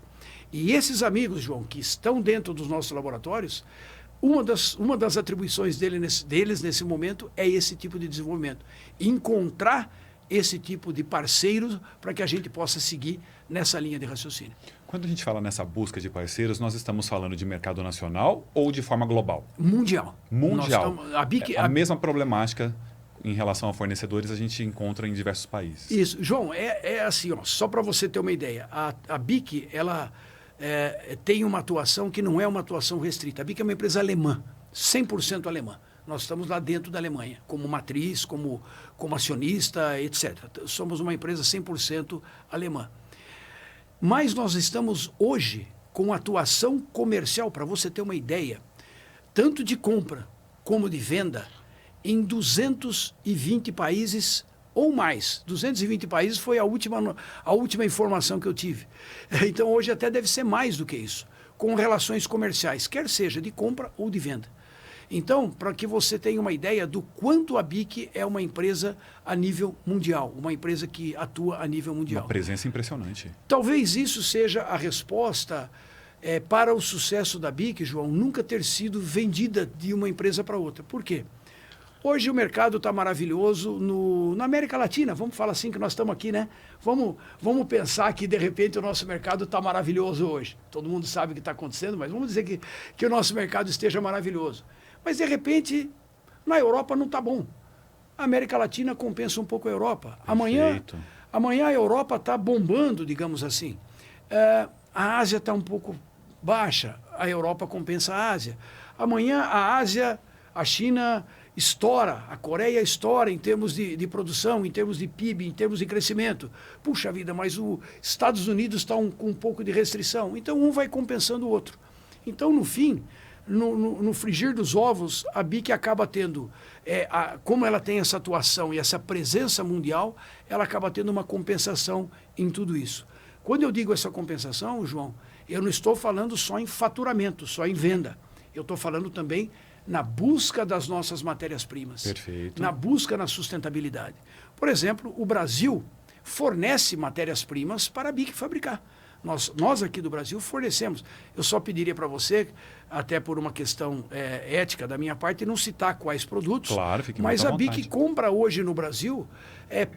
E esses amigos, João, que estão dentro dos nossos laboratórios, uma das atribuições deles nesse momento é esse tipo de desenvolvimento. Encontrar esse tipo de parceiros para que a gente possa seguir nessa linha de raciocínio. Quando a gente fala nessa busca de parceiros, nós estamos falando de mercado nacional ou de forma global? Mundial. Mundial. A BIC, a mesma problemática em relação a fornecedores, a gente encontra em diversos países. Isso. João, é assim, ó, só para você ter uma ideia. A BIC, ela tem uma atuação que não é uma atuação restrita. A BIC é uma empresa alemã, 100% alemã. Nós estamos lá dentro da Alemanha, como matriz, como acionista, etc. Somos uma empresa 100% alemã. Mas nós estamos hoje com atuação comercial, para você ter uma ideia, tanto de compra como de venda, em 220 países ou mais. 220 países foi a última informação que eu tive. Então, hoje até deve ser mais do que isso, com relações comerciais, quer seja de compra ou de venda. Então, para que você tenha uma ideia do quanto a BIC é uma empresa a nível mundial, uma empresa que atua a nível mundial. Uma presença impressionante. Talvez isso seja a resposta para o sucesso da BIC, João, nunca ter sido vendida de uma empresa para outra. Por quê? Hoje o mercado está maravilhoso na América Latina, vamos falar assim que nós estamos aqui, né? Vamos pensar que de repente o nosso mercado está maravilhoso hoje. Todo mundo sabe o que está acontecendo, mas vamos dizer que o nosso mercado esteja maravilhoso. Mas, de repente, na Europa não está bom. A América Latina compensa um pouco a Europa. Amanhã a Europa está bombando, digamos assim. A Ásia está um pouco baixa, a Europa compensa a Ásia. Amanhã a Ásia, a China estoura, a Coreia estoura em termos de produção, em termos de PIB, em termos de crescimento. Puxa vida, mas os Estados Unidos está com um pouco de restrição. Então, um vai compensando o outro. Então, no fim... No frigir dos ovos, a BIC acaba tendo, como ela tem essa atuação e essa presença mundial, ela acaba tendo uma compensação em tudo isso. Quando eu digo essa compensação, João, eu não estou falando só em faturamento, só em venda. Eu estou falando também na busca das nossas matérias-primas. Perfeito. Na busca na sustentabilidade. Por exemplo, o Brasil fornece matérias-primas para a BIC fabricar. Nós aqui do Brasil fornecemos. Eu só pediria para você, até por uma questão ética da minha parte, não citar quais produtos. Claro, fique mas muito à a BIC vontade. compra hoje no Brasil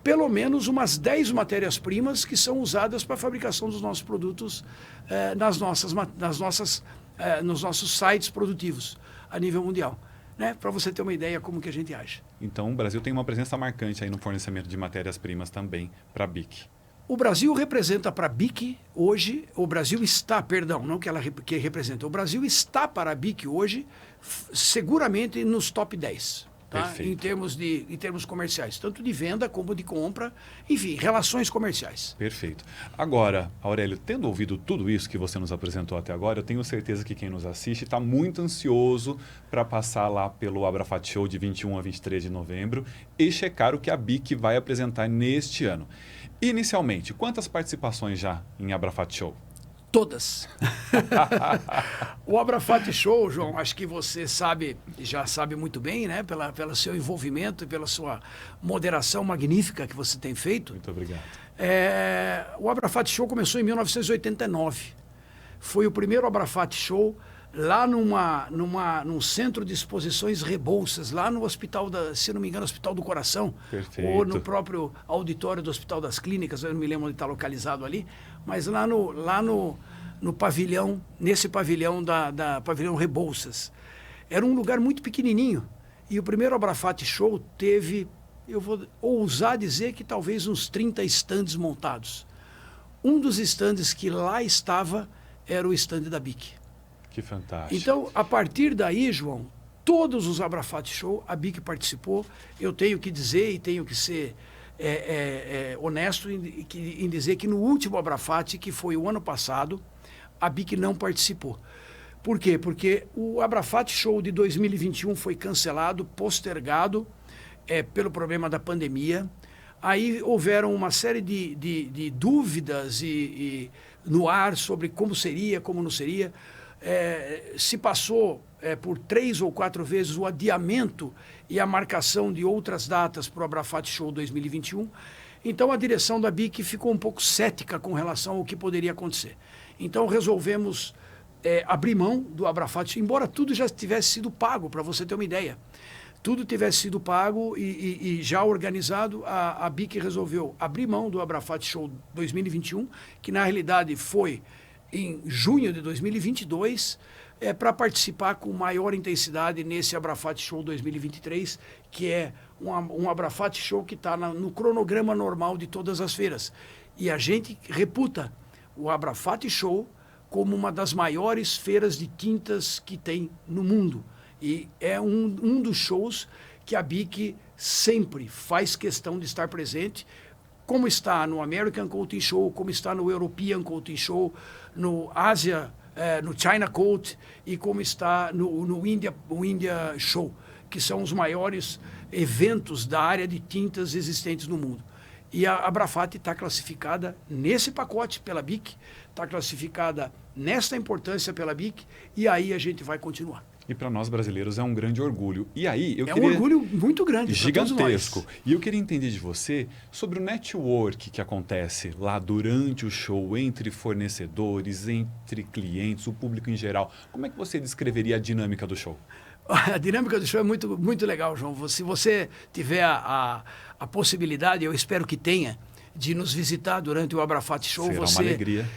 pelo menos umas 10 matérias-primas que são usadas para a fabricação dos nossos produtos nos nossos sites produtivos a nível mundial. Né? Para você ter uma ideia como que a gente age. Então, o Brasil tem uma presença marcante aí no fornecimento de matérias-primas também para a BIC. O Brasil representa para a BIC hoje, o Brasil está, perdão, não que ela que representa, o Brasil está para a BIC hoje seguramente nos top 10, tá? Em termos comerciais, tanto de venda como de compra, enfim, relações comerciais. Perfeito. Agora, Aurélio, tendo ouvido tudo isso que você nos apresentou até agora, eu tenho certeza que quem nos assiste está muito ansioso para passar lá pelo Abrafat Show de 21 a 23 de novembro e checar o que a BIC vai apresentar neste ano. Inicialmente, quantas participações já em Abrafat Show? Todas. O Abrafat Show, João, acho que você já sabe muito bem, né? Pelo seu envolvimento e pela sua moderação magnífica que você tem feito. Muito obrigado. O Abrafat Show começou em 1989. Foi o primeiro Abrafat Show lá num centro de exposições Rebouças, lá no hospital, se não me engano, Hospital do Coração. Perfeito. Ou no próprio auditório do Hospital das Clínicas, eu não me lembro onde está localizado ali, mas lá no pavilhão, nesse pavilhão pavilhão Rebouças. Era um lugar muito pequenininho e o primeiro Abrafat Show teve, eu vou ousar dizer que talvez uns 30 estandes montados. Um dos estandes que lá estava era o estande da BIC. Que fantástico. Então, a partir daí, João, todos os Abrafat Show, a BIC participou. Eu tenho que dizer e tenho que ser honesto em dizer que no último Abrafat, que foi o ano passado, a BIC não participou. Por quê? Porque o Abrafat Show de 2021 foi cancelado, postergado pelo problema da pandemia. Aí houveram uma série de dúvidas no ar sobre como seria, como não seria. Se passou por 3 ou 4 vezes o adiamento e a marcação de outras datas para o Abrafat Show 2021. Então, a direção da BIC ficou um pouco cética com relação ao que poderia acontecer. Então, resolvemos abrir mão do Abrafat, embora tudo já tivesse sido pago, para você ter uma ideia. Tudo tivesse sido pago e já organizado, a BIC resolveu abrir mão do Abrafat Show 2021, que na realidade foi em junho de 2022 para participar com maior intensidade nesse Abrafat Show 2023, que é um Abrafat Show que está no cronograma normal de todas as feiras. E a gente reputa o Abrafat Show como uma das maiores feiras de tintas que tem no mundo. E é um dos shows que a BIC sempre faz questão de estar presente, como está no American Coating Show, como está no European Coating Show, no Asia, no China Coat e como está no India Show, que são os maiores eventos da área de tintas existentes no mundo. E a Abrafat está classificada nesse pacote pela BIC, está classificada nesta importância pela BIC, e aí a gente vai continuar. E para nós brasileiros é um grande orgulho. E aí eu queria... um orgulho muito grande. Gigantesco. E eu queria entender de você sobre o network que acontece lá durante o show, entre fornecedores, entre clientes, o público em geral. Como é que você descreveria a dinâmica do show? A dinâmica do show é muito, muito legal, João. Se você tiver a possibilidade, eu espero que tenha, de nos visitar durante o Abrafat Show, será uma alegria.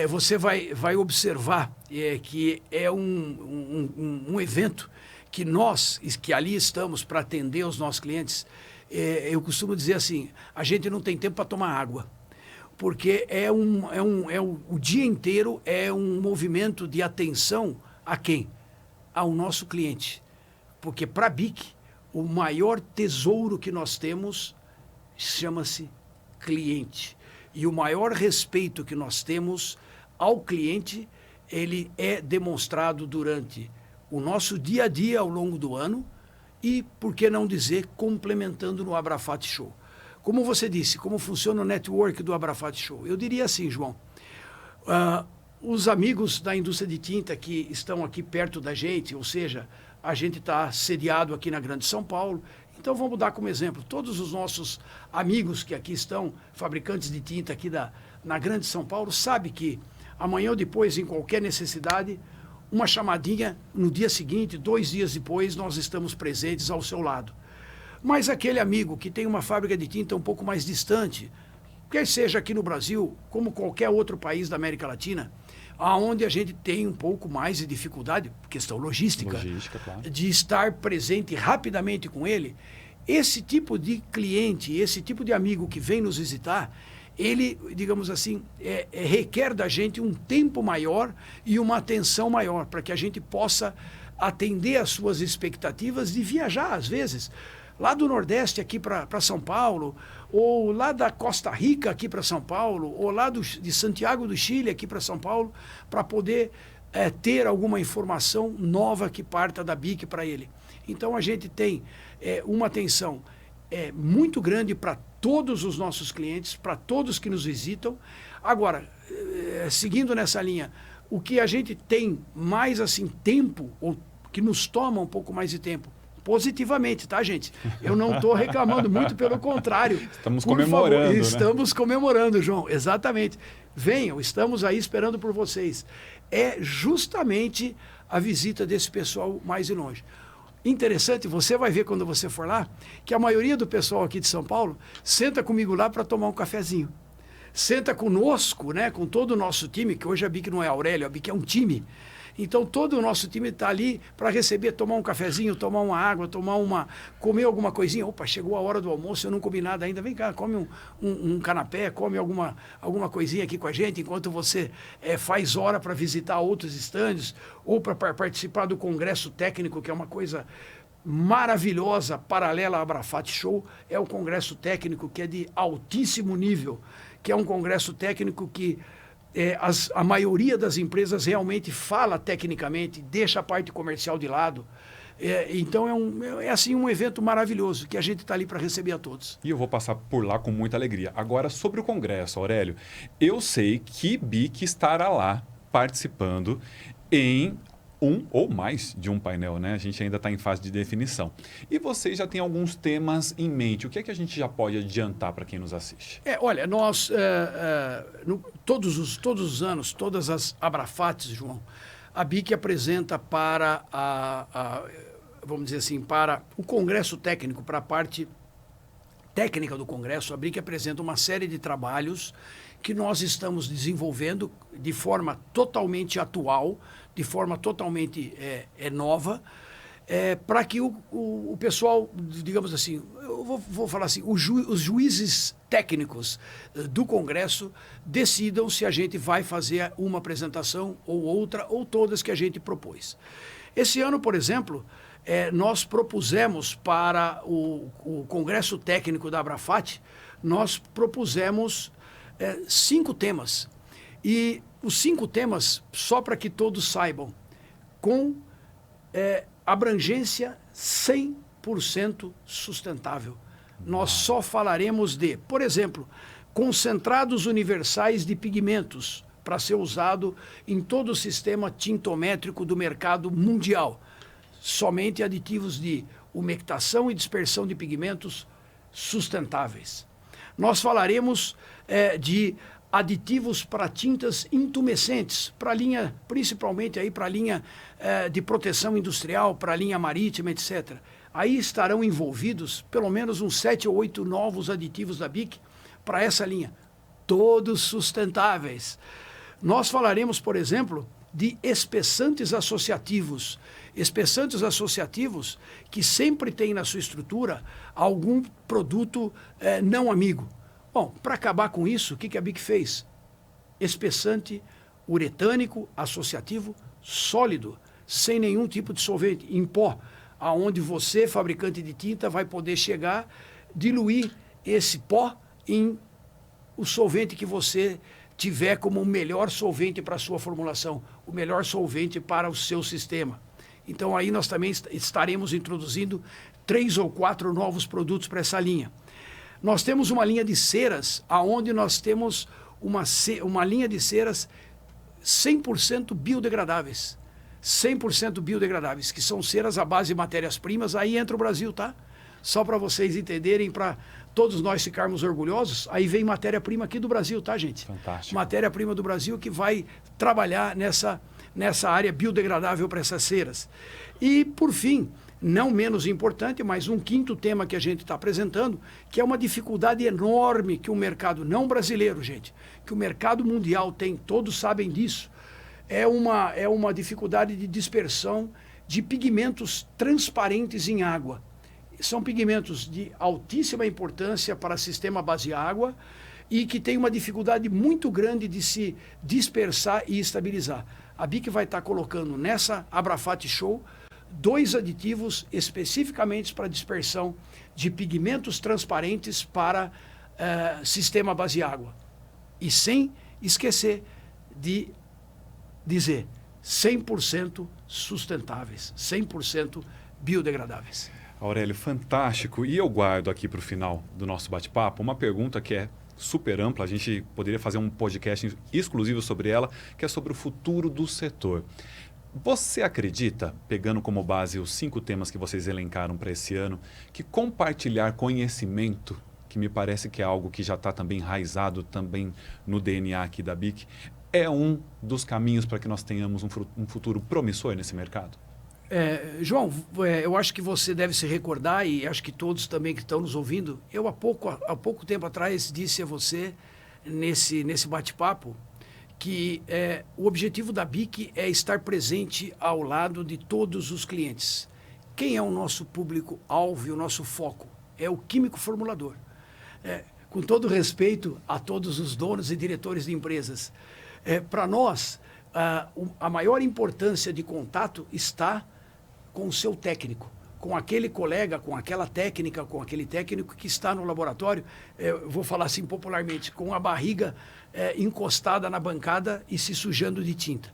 Você vai observar que é um evento que nós, que ali estamos para atender os nossos clientes, eu costumo dizer assim, a gente não tem tempo para tomar água, porque o dia inteiro é um movimento de atenção a quem? Ao nosso cliente. Porque para a BIC, o maior tesouro que nós temos chama-se cliente. E o maior respeito que nós temos ao cliente, ele é demonstrado durante o nosso dia a dia ao longo do ano e, por que não dizer, complementando no Abrafat Show. Como você disse, como funciona o network do Abrafat Show? Eu diria assim, João, os amigos da indústria de tinta que estão aqui perto da gente, ou seja, a gente está sediado aqui na Grande São Paulo. Então, vamos dar como exemplo, todos os nossos amigos que aqui estão, fabricantes de tinta aqui na Grande São Paulo, sabem que amanhã ou depois, em qualquer necessidade, uma chamadinha no dia seguinte, 2 dias depois, nós estamos presentes ao seu lado. Mas aquele amigo que tem uma fábrica de tinta um pouco mais distante, quer seja aqui no Brasil, como qualquer outro país da América Latina, aonde a gente tem um pouco mais de dificuldade, questão logística, claro, de estar presente rapidamente com ele, esse tipo de cliente, esse tipo de amigo que vem nos visitar, ele, digamos assim, requer da gente um tempo maior e uma atenção maior, para que a gente possa atender às suas expectativas de viajar, às vezes, lá do Nordeste aqui para São Paulo, ou lá da Costa Rica aqui para São Paulo, ou lá de Santiago do Chile aqui para São Paulo, para poder ter alguma informação nova que parta da BIC para ele. Então a gente tem uma atenção muito grande para todos os nossos clientes, para todos que nos visitam. Agora, seguindo nessa linha, o que a gente tem mais assim tempo, ou que nos toma um pouco mais de tempo, positivamente, tá, gente? Eu não estou reclamando, muito pelo contrário. Estamos comemorando, favor, né? Estamos comemorando, João, exatamente. Venham, estamos aí esperando por vocês. É justamente a visita desse pessoal mais de longe. Interessante, você vai ver quando você for lá, que a maioria do pessoal aqui de São Paulo senta comigo lá para tomar um cafezinho. Senta conosco, né, com todo o nosso time, que hoje a BIC não é Aurélio, a BIC é um time. Então, todo o nosso time está ali para receber, tomar um cafezinho, tomar uma água, comer alguma coisinha. Opa, chegou a hora do almoço, eu não comi nada ainda. Vem cá, come um canapé, come alguma coisinha aqui com a gente, enquanto você faz hora para visitar outros estandes ou para participar do congresso técnico, que é uma coisa maravilhosa, paralela à Abrafat Show. É o congresso técnico que é de altíssimo nível, que é um congresso técnico que a maioria das empresas realmente fala tecnicamente, deixa a parte comercial de lado. Então assim um evento maravilhoso que a gente está ali para receber a todos. E eu vou passar por lá com muita alegria. Agora, sobre o congresso, Aurélio, eu sei que BIC estará lá participando em um ou mais de um painel, né? A gente ainda está em fase de definição. E vocês já têm alguns temas em mente. O que é que a gente já pode adiantar para quem nos assiste? Olha, nós, todos os anos, todas as Abrafats, João, a BIC apresenta para vamos dizer assim, para o congresso técnico, para a parte técnica do congresso, a BIC apresenta uma série de trabalhos que nós estamos desenvolvendo de forma totalmente atual, de forma totalmente nova, para que o pessoal, digamos assim, eu vou falar assim, os juízes técnicos do Congresso decidam se a gente vai fazer uma apresentação ou outra, ou todas que a gente propôs. Esse ano, por exemplo, nós propusemos para o Congresso Técnico da Abrafat, nós propusemos 5 temas. E os 5 temas, só para que todos saibam, com abrangência 100% sustentável. Nós só falaremos de, por exemplo, concentrados universais de pigmentos para ser usado em todo o sistema tintométrico do mercado mundial. Somente aditivos de umectação e dispersão de pigmentos sustentáveis. Nós falaremos de aditivos para tintas intumescentes, para a linha, principalmente aí para a linha de proteção industrial, para a linha marítima, etc. Aí estarão envolvidos pelo menos uns 7 ou 8 novos aditivos da BIC para essa linha, todos sustentáveis. Nós falaremos, por exemplo, de espessantes associativos. Espessantes associativos que sempre tem na sua estrutura algum produto não amigo. Bom, para acabar com isso, o que a BIC fez? Espessante uretânico associativo sólido, sem nenhum tipo de solvente, em pó, aonde você, fabricante de tinta, vai poder chegar, diluir esse pó em o solvente que você tiver como o melhor solvente para a sua formulação, o melhor solvente para o seu sistema. Então aí nós também estaremos introduzindo 3 ou 4 novos produtos para essa linha. Nós temos uma linha de ceras, aonde nós temos uma linha de ceras 100% biodegradáveis. 100% biodegradáveis, que são ceras à base de matérias-primas. Aí entra o Brasil, tá? Só para vocês entenderem, para todos nós ficarmos orgulhosos, aí vem matéria-prima aqui do Brasil, tá, gente? Fantástico. Matéria-prima do Brasil que vai trabalhar nessa área biodegradável para essas ceras. E, por fim, não menos importante, mas um 5º tema que a gente está apresentando, que é uma dificuldade enorme que o mercado, não brasileiro, gente, que o mercado mundial tem, todos sabem disso, é uma dificuldade de dispersão de pigmentos transparentes em água. São pigmentos de altíssima importância para o sistema base-água e que tem uma dificuldade muito grande de se dispersar e estabilizar. A BIC vai estar colocando nessa Abrafat Show 2 aditivos especificamente para dispersão de pigmentos transparentes para sistema base-água. E sem esquecer de dizer 100% sustentáveis, 100% biodegradáveis. Aurélio, fantástico. E eu guardo aqui para o final do nosso bate-papo uma pergunta que é super ampla, a gente poderia fazer um podcast exclusivo sobre ela, que é sobre o futuro do setor. Você acredita, pegando como base os 5 temas que vocês elencaram para esse ano, que compartilhar conhecimento, que me parece que é algo que já está também enraizado também no DNA aqui da BIC, é um dos caminhos para que nós tenhamos um futuro promissor nesse mercado? João, eu acho que você deve se recordar, e acho que todos também que estão nos ouvindo, eu há pouco tempo atrás disse a você, nesse bate-papo, que o objetivo da BIC é estar presente ao lado de todos os clientes. Quem é o nosso público-alvo e o nosso foco? É o químico formulador. Com todo respeito a todos os donos e diretores de empresas, para nós, a maior importância de contato está com o seu técnico, com aquele colega, com aquela técnica, com aquele técnico que está no laboratório, vou falar assim popularmente, com a barriga encostada na bancada e se sujando de tinta.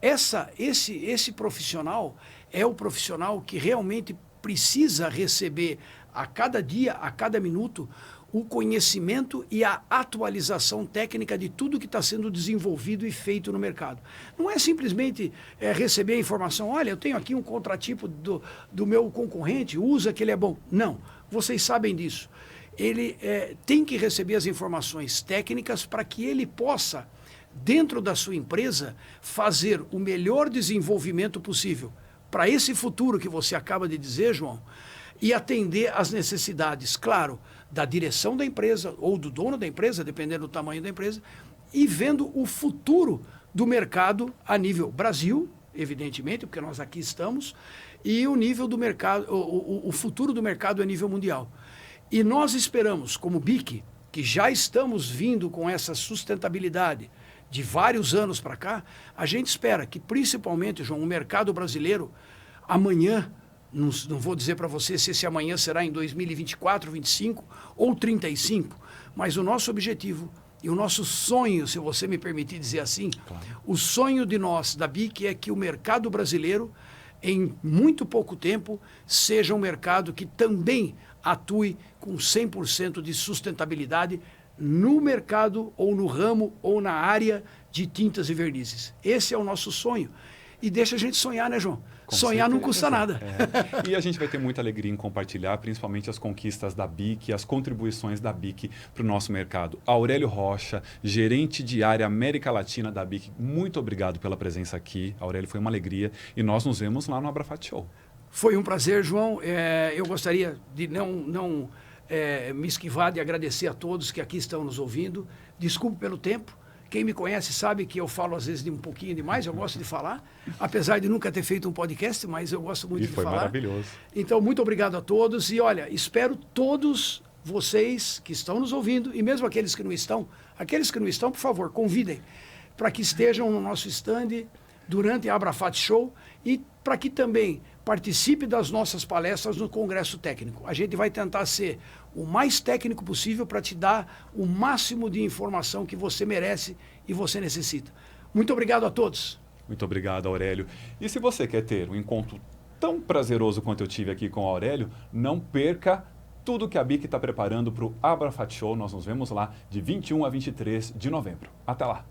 Esse profissional é o profissional que realmente precisa receber a cada dia, a cada minuto, o conhecimento e a atualização técnica de tudo que está sendo desenvolvido e feito no mercado. Não é simplesmente receber a informação, olha, eu tenho aqui um contratipo do meu concorrente, usa que ele é bom. Não, vocês sabem disso. Ele tem que receber as informações técnicas para que ele possa, dentro da sua empresa, fazer o melhor desenvolvimento possível para esse futuro que você acaba de dizer, João, e atender às necessidades, claro, da direção da empresa ou do dono da empresa, dependendo do tamanho da empresa, e vendo o futuro do mercado a nível Brasil, evidentemente, porque nós aqui estamos, e o nível do mercado, o futuro do mercado a nível mundial. E nós esperamos, como BIC, que já estamos vindo com essa sustentabilidade de vários anos para cá, a gente espera que, principalmente, João, o mercado brasileiro, amanhã, não vou dizer para você se esse amanhã será em 2024, 25 ou 35, mas o nosso objetivo e o nosso sonho, se você me permitir dizer assim, claro, o sonho de nós, da BIC, é que o mercado brasileiro, em muito pouco tempo, seja um mercado que também atue com 100% de sustentabilidade no mercado ou no ramo ou na área de tintas e vernizes. Esse é o nosso sonho. E deixa a gente sonhar, né, João? Com sonhar certeza. Não custa nada. É. E a gente vai ter muita alegria em compartilhar, principalmente as conquistas da BIC, as contribuições da BIC para o nosso mercado. Aurélio Rocha, gerente de área América Latina da BIC, muito obrigado pela presença aqui. Aurélio, foi uma alegria e nós nos vemos lá no Abrafat Show. Foi um prazer, João. Eu gostaria de não me esquivar de agradecer a todos que aqui estão nos ouvindo. Desculpe pelo tempo. Quem me conhece sabe que eu falo às vezes um pouquinho demais, eu gosto de falar, apesar de nunca ter feito um podcast, mas eu gosto muito de falar. E foi maravilhoso. Então, muito obrigado a todos e olha, espero todos vocês que estão nos ouvindo e mesmo aqueles que não estão, por favor, convidem para que estejam no nosso stand durante a Abrafat Show e para que também participe das nossas palestras no Congresso Técnico. A gente vai tentar ser o mais técnico possível para te dar o máximo de informação que você merece e você necessita. Muito obrigado a todos. Muito obrigado, Aurélio. E se você quer ter um encontro tão prazeroso quanto eu tive aqui com o Aurélio, não perca tudo que a BIC está preparando para o Abrafat Show. Nós nos vemos lá de 21 a 23 de novembro. Até lá!